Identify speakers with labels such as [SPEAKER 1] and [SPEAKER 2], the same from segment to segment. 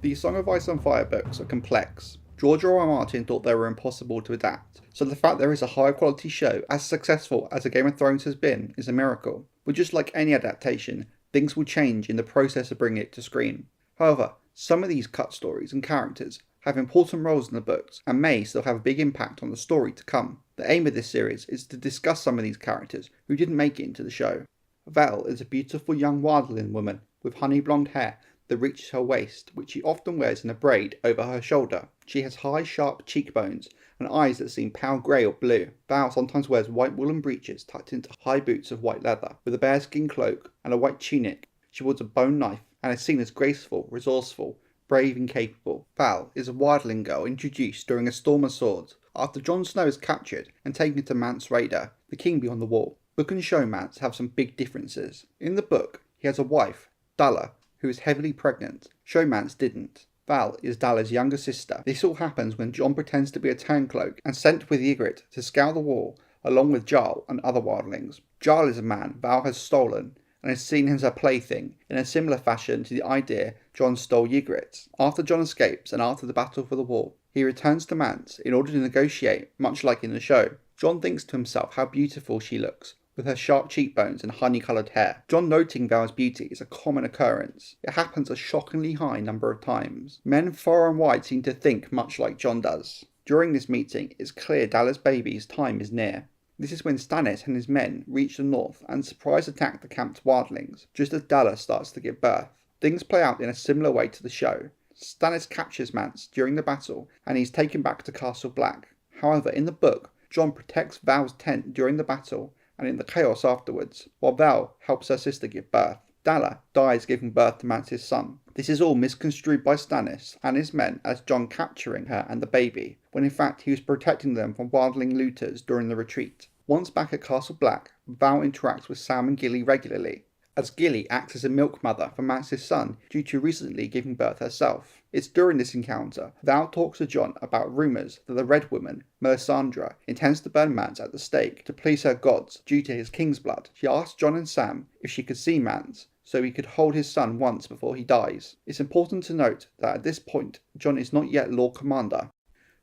[SPEAKER 1] The Song of Ice and Fire books are complex. George R. R. Martin thought they were impossible to adapt, so the fact there is a high quality show as successful as A Game of Thrones has been is a miracle. But just like any adaptation, things will change in the process of bringing it to screen. However, some of these cut stories and characters have important roles in the books and may still have a big impact on the story to come. The aim of this series is to discuss some of these characters who didn't make it into the show. Val is a beautiful young wildling woman with honey blonde hair that reaches her waist, which she often wears in a braid over her shoulder. She has high, sharp cheekbones and eyes that seem pale grey or blue. Val sometimes wears white woolen breeches tucked into high boots of white leather, with a bearskin cloak and a white tunic. She wields a bone knife and is seen as graceful, resourceful, brave and capable. Val is a wildling girl introduced during a storm of swords after Jon Snow is captured and taken to Mance Rayder, the king beyond the wall. Book and show Mance have some big differences. In the book, he has a wife, Dalla, who is heavily pregnant. Show Mance didn't. Val is Dalla's younger sister. This all happens when Jon pretends to be a towncloak and sent with Ygritte to scour the wall along with Jarl and other wildlings. Jarl is a man Val has stolen and is seen as her plaything in a similar fashion to the idea Jon stole Ygritte. After Jon escapes and after the battle for the wall, he returns to Mance in order to negotiate, much like in the show. Jon thinks to himself how beautiful she looks, with her sharp cheekbones and honey-coloured hair. Jon noting Val's beauty is a common occurrence. It happens a shockingly high number of times. Men far and wide seem to think much like Jon does. During this meeting, it's clear Dalla's baby's time is near. This is when Stannis and his men reach the north and surprise attack the camped wildlings, just as Dalla starts to give birth. Things play out in a similar way to the show. Stannis captures Mance during the battle and he's taken back to Castle Black. However, in the book, Jon protects Val's tent during the battle and in the Cairos afterwards, while Val helps her sister give birth. Dalla dies giving birth to Mance's son. This is all misconstrued by Stannis and his men as Jon capturing her and the baby, when in fact he was protecting them from wildling looters during the retreat. Once back at Castle Black, Val interacts with Sam and Gilly regularly, as Gilly acts as a milk mother for Mance's son due to recently giving birth herself. It's during this encounter Val talks to Jon about rumours that the Red Woman, Melisandre, intends to burn Mance at the stake to please her gods due to his king's blood. She asks Jon and Sam if she could see Mance, so he could hold his son once before he dies. It's important to note that at this point, Jon is not yet Lord Commander.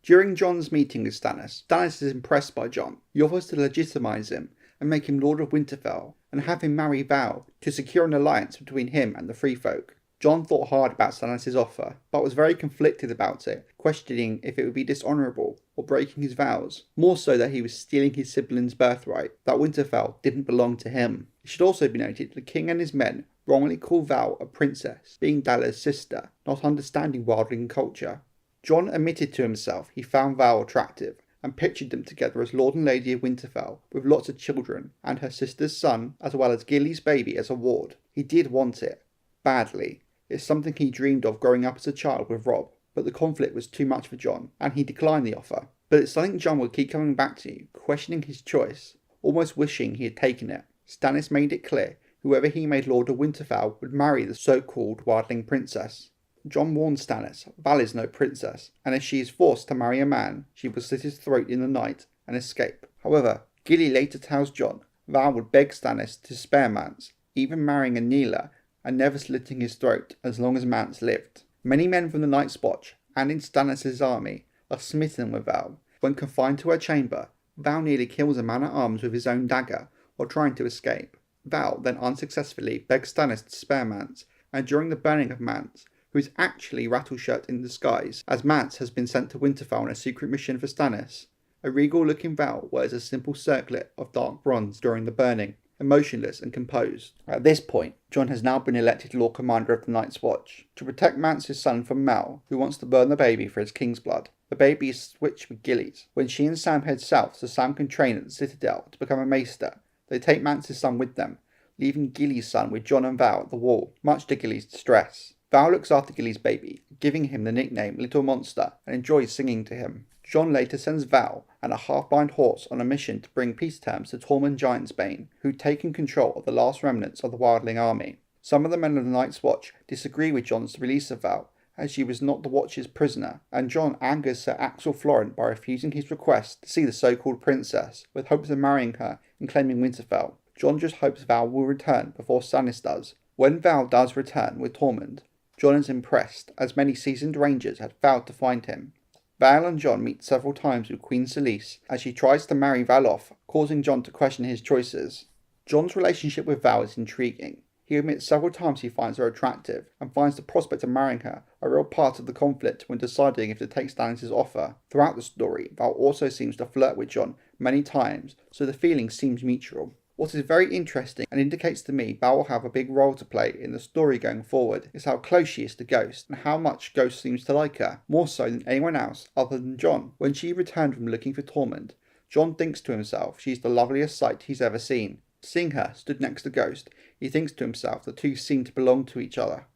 [SPEAKER 1] During Jon's meeting with Stannis, Stannis is impressed by Jon. He offers to legitimise him and make him Lord of Winterfell and have him marry Val to secure an alliance between him and the Free Folk. Jon thought hard about Stannis' offer, but was very conflicted about it, questioning if it would be dishonourable or breaking his vows, more so that he was stealing his sibling's birthright, that Winterfell didn't belong to him. It should also be noted that the king and his men wrongly call Val a princess, being Dalla's sister, not understanding wildling culture. Jon admitted to himself he found Val attractive, and pictured them together as Lord and Lady of Winterfell, with lots of children, and her sister's son, as well as Gilly's baby as a ward. He did want it. Badly. It's something he dreamed of growing up as a child with Robb, but the conflict was too much for Jon, and he declined the offer. But it's something Jon would keep coming back to, questioning his choice, almost wishing he had taken it. Stannis made it clear whoever he made Lord of Winterfell would marry the so-called wildling princess. Jon warns Stannis Val is no princess, and if she is forced to marry a man, she will slit his throat in the night and escape. However, Gilly later tells Jon Val would beg Stannis to spare Mance, even marrying a kneeler and never slitting his throat as long as Mance lived. Many men from the Night's Watch and in Stannis' army are smitten with Val. When confined to her chamber, Val nearly kills a man-at-arms with his own dagger while trying to escape. Val then unsuccessfully begs Stannis to spare Mance, and during the burning of Mance, who is actually Rattleshirt in disguise, as Mance has been sent to Winterfell on a secret mission for Stannis, a regal-looking Val wears a simple circlet of dark bronze during the burning, emotionless and composed. At this point, Jon has now been elected Lord Commander of the Night's Watch, to protect Mance's son from Mal, who wants to burn the baby for his king's blood. The baby is switched with Gilly's. When she and Sam head south so Sam can train at the Citadel to become a maester, they take Mance's son with them, leaving Gilly's son with Jon and Val at the wall, much to Gilly's distress. Val looks after Gilly's baby, giving him the nickname Little Monster, and enjoys singing to him. Jon later sends Val and a half-blind horse on a mission to bring peace terms to Tormund Giantsbane, who'd taken control of the last remnants of the Wildling army. Some of the men of the Night's Watch disagree with Jon's release of Val, as she was not the Watch's prisoner, and Jon angers Sir Axel Florent by refusing his request to see the so-called princess, with hopes of marrying her and claiming Winterfell. Jon just hopes Val will return before Stannis does. When Val does return with Tormund, Jon is impressed, as many seasoned rangers had failed to find him. Val and Jon meet several times with Queen Selyse as she tries to marry Val off, causing Jon to question his choices. Jon's relationship with Val is intriguing. He admits several times he finds her attractive, and finds the prospect of marrying her a real part of the conflict when deciding if to take Stannis' offer. Throughout the story, Val also seems to flirt with Jon many times, so the feeling seems mutual. What is very interesting and indicates to me Val will have a big role to play in the story going forward is how close she is to Ghost, and how much Ghost seems to like her, more so than anyone else other than Jon. When she returned from looking for Tormund, Jon thinks to himself she's the loveliest sight he's ever seen. Seeing her stood next to Ghost, he thinks to himself the two seem to belong to each other.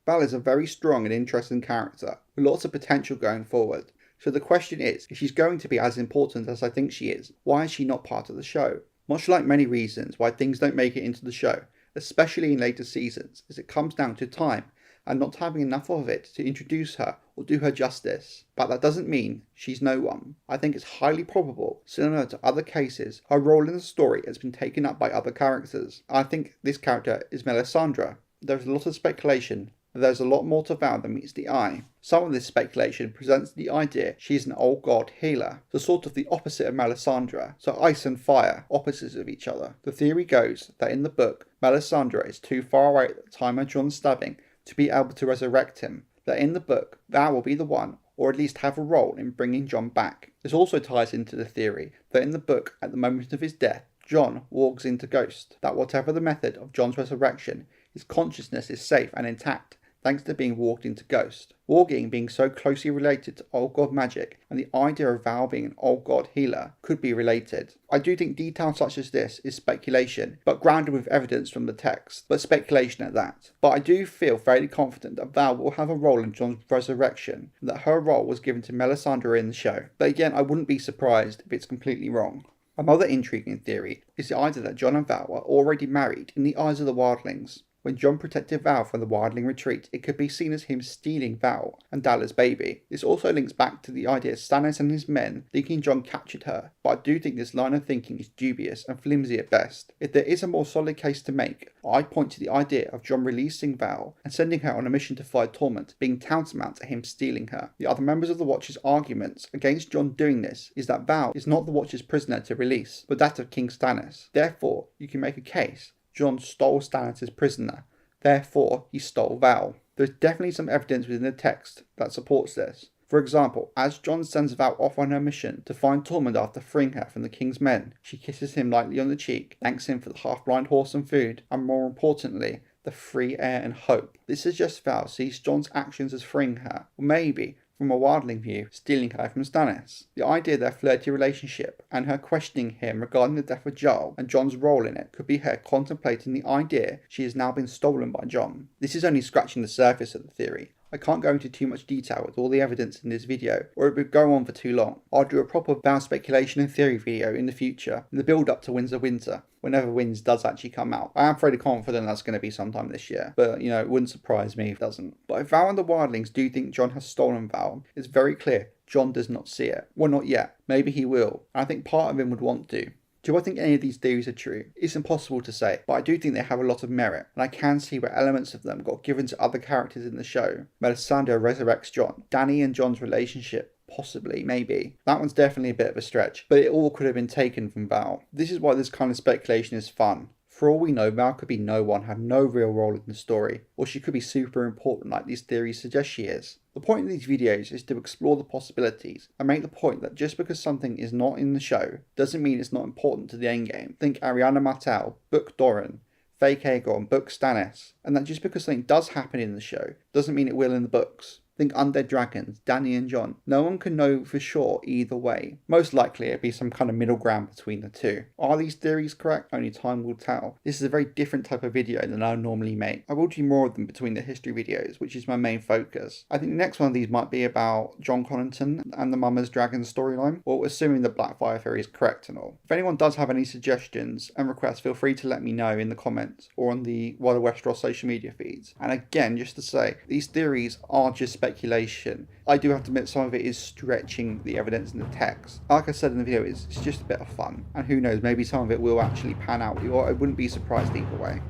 [SPEAKER 1] Val is a very strong and interesting character, with lots of potential going forward. So the question is, if she's going to be as important as I think she is, why is she not part of the show? Much like many reasons why things don't make it into the show, especially in later seasons, is it comes down to time and not having enough of it to introduce her or do her justice. But that doesn't mean she's no one. I think it's highly probable, similar to other cases, her role in the story has been taken up by other characters. I think this character is Melisandre. There's a lot of speculation, but there's a lot more to Val than meets the eye. Some of this speculation presents the idea she's an old god healer, so sort of the opposite of Melisandre, so ice and fire, opposites of each other. The theory goes that in the book, Melisandre is too far away at the time of Jon's stabbing to be able to resurrect him, that in the book, Val will be the one, or at least have a role in bringing Jon back. This also ties into the theory that in the book, at the moment of his death, Jon walks into Ghost, that whatever the method of Jon's resurrection, his consciousness is safe and intact, thanks to being walked into Ghost. Warging being so closely related to Old God magic, and the idea of Val being an Old God healer could be related. I do think detail such as this is speculation, but grounded with evidence from the text, but speculation at that. But I do feel fairly confident that Val will have a role in Jon's resurrection, and that her role was given to Melisandre in the show. But again, I wouldn't be surprised if it's completely wrong. Another intriguing theory is the idea that Jon and Val are already married in the eyes of the Wildlings. When Jon protected Val from the Wildling retreat, it could be seen as him stealing Val and Dalla's baby. This also links back to the idea Stannis and his men thinking Jon captured her, but I do think this line of thinking is dubious and flimsy at best. If there is a more solid case to make, I point to the idea of Jon releasing Val and sending her on a mission to fight Tormund, being tantamount to him stealing her. The other members of the Watch's arguments against Jon doing this is that Val is not the Watch's prisoner to release, but that of King Stannis. Therefore, you can make a case Jon stole Stannis' prisoner, therefore he stole Val. There's definitely some evidence within the text that supports this. For example, as Jon sends Val off on her mission to find Tormund after freeing her from the king's men, she kisses him lightly on the cheek, thanks him for the half-blind horse and food, and more importantly, the free air and hope. This suggests Val sees Jon's actions as freeing her, or maybe, from a Wildling view, stealing her from Stannis. The idea of their flirty relationship and her questioning him regarding the death of Jarl and Jon's role in it could be her contemplating the idea she has now been stolen by Jon. This is only scratching the surface of the theory. I can't go into too much detail with all the evidence in this video, or it would go on for too long. I'll do a proper Val speculation and theory video in the future, in the build up to Winds of Winter, whenever Winds does actually come out. I am fairly confident that's going to be sometime this year, but it wouldn't surprise me if it doesn't. But if Val and the Wildlings do think Jon has stolen Val, it's very clear Jon does not see it. Well, not yet. Maybe he will, and I think part of him would want to. Do I think any of these theories are true? It's impossible to say, but I do think they have a lot of merit, and I can see where elements of them got given to other characters in the show. Melisandre resurrects Jon. Dany and Jon's relationship, possibly, maybe. That one's definitely a bit of a stretch, but it all could have been taken from Val. This is why this kind of speculation is fun. For all we know, Val could be no one, have no real role in the story, or she could be super important like these theories suggest she is. The point of these videos is to explore the possibilities and make the point that just because something is not in the show doesn't mean it's not important to the endgame. Think Ariana Martell, Book Doran, Fake Aegon, Book Stannis, and that just because something does happen in the show doesn't mean it will in the books. Think Undead Dragons, Dany and Jon. No one can know for sure either way. Most likely it'd be some kind of middle ground between the two. Are these theories correct? Only time will tell. This is a very different type of video than I normally make. I will do more of them between the history videos, which is my main focus. I think the next one of these might be about Jon Connington and the Mama's Dragon storyline, or assuming the Blackfire theory is correct and all. If anyone does have any suggestions and requests, feel free to let me know in the comments or on the Wild Westeros social media feeds. And again, just to say, these theories are just speculation. I do have to admit some of it is stretching the evidence in the text. Like I said in the video, it's just a bit of fun. And who knows, maybe some of it will actually pan out, or I wouldn't be surprised either way.